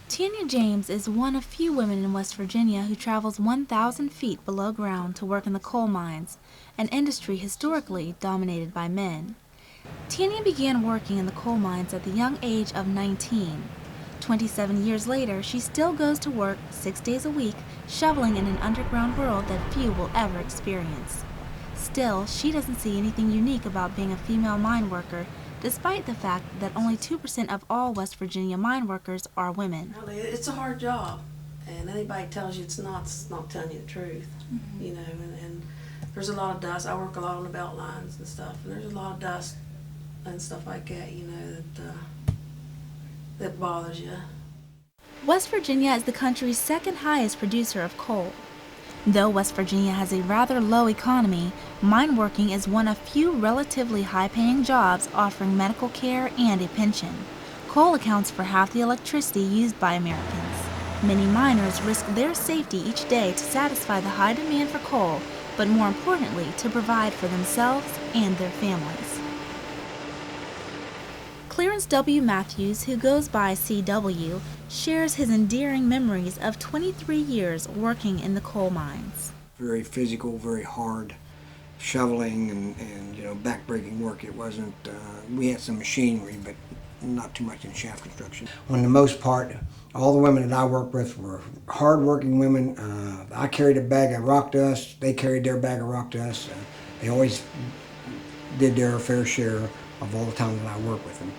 Tanya James is one of few women in West Virginia who travels 1,000 feet below ground to work in the coal mines, an industry historically dominated by men. Tanya began working in the coal mines at the young age of 19. 27 years later, she still goes to work 6 days a week, shoveling in an underground world that few will ever experience. Still, she doesn't see anything unique about being a female mine worker, despite the fact that only 2% of all West Virginia mine workers are women. It's a hard job, and anybody tells you it's not telling you the truth. You know, and there's a lot of dust. I work a lot on the belt lines and stuff, and there's a lot of dust and stuff like that, you know, that bothers you. West Virginia is the country's second highest producer of coal. Though West Virginia has a rather low economy, mine working is one of few relatively high-paying jobs offering medical care and a pension. Coal accounts for half the electricity used by Americans. Many miners risk their safety each day to satisfy the high demand for coal, but more importantly, to provide for themselves and their families. Clarence W. Matthews, who goes by CW, shares his endearing memories of 23 years working in the coal mines. Very physical, very hard shoveling and backbreaking work. It wasn't, we had some machinery, but not too much in shaft construction. On the most part, all the women that I worked with were hard-working women. I carried a bag of rock dust, they carried their bag of rock dust. They always did their fair share of all the time that I worked with them.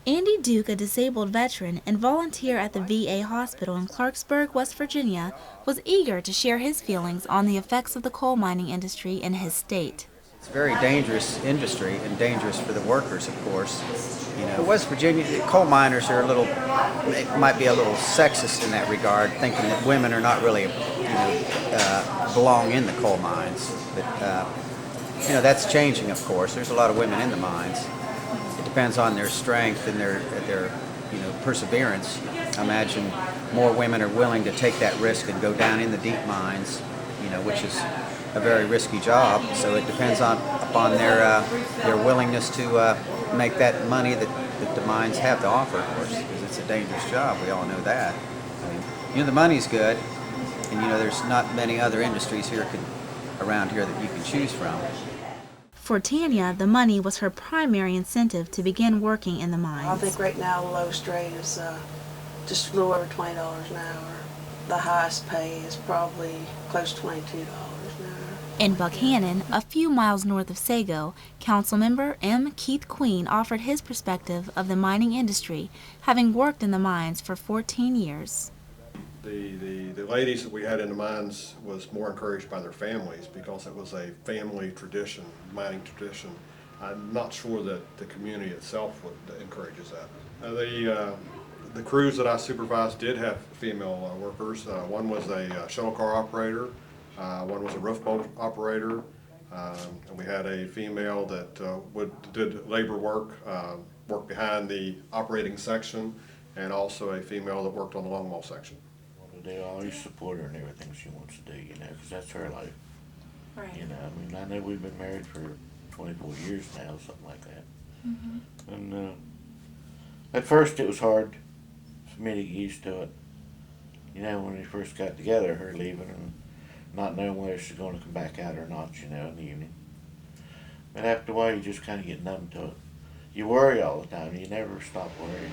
Andy Duke, a disabled veteran and volunteer at the VA hospital in Clarksburg, West Virginia, was eager to share his feelings on the effects of the coal mining industry in his state. It's a very dangerous industry and dangerous for the workers, of course. You know, West Virginia, the coal miners are might be a little sexist in that regard, thinking that women are not really, belong in the coal mines. But, that's changing, of course. There's a lot of women in the mines. It depends on their strength and their perseverance. I imagine more women are willing to take that risk and go down in the deep mines, which is a very risky job. So it depends upon their willingness to make that money that the mines have to offer, of course, because it's a dangerous job. We all know that. I mean, the money's good, and there's not many other industries around here that you can choose from. For Tanya, the money was her primary incentive to begin working in the mines. I think right now the lowest rate is just a little over $20 an hour. The highest pay is probably close to $22 an hour. In Buckhannon, a few miles north of Sago, Councilmember M. Keith Queen offered his perspective of the mining industry, having worked in the mines for 14 years. The ladies that we had in the mines was more encouraged by their families because it was a family tradition, mining tradition. I'm not sure that the community itself encourages that. The crews that I supervised did have female workers. One was a shuttle car operator, one was a roof boat operator, and we had a female that did labor work, worked behind the operating section, and also a female that worked on the longwall section. They always support her in everything she wants to do, because that's her life. Right. I know we've been married for 24 years now, something like that. Mm-hmm. And at first it was hard for me to get used to it. When we first got together, her leaving and not knowing whether she's going to come back out or not, in the evening. But after a while, you just kind of get numb to it. You worry all the time. You never stop worrying.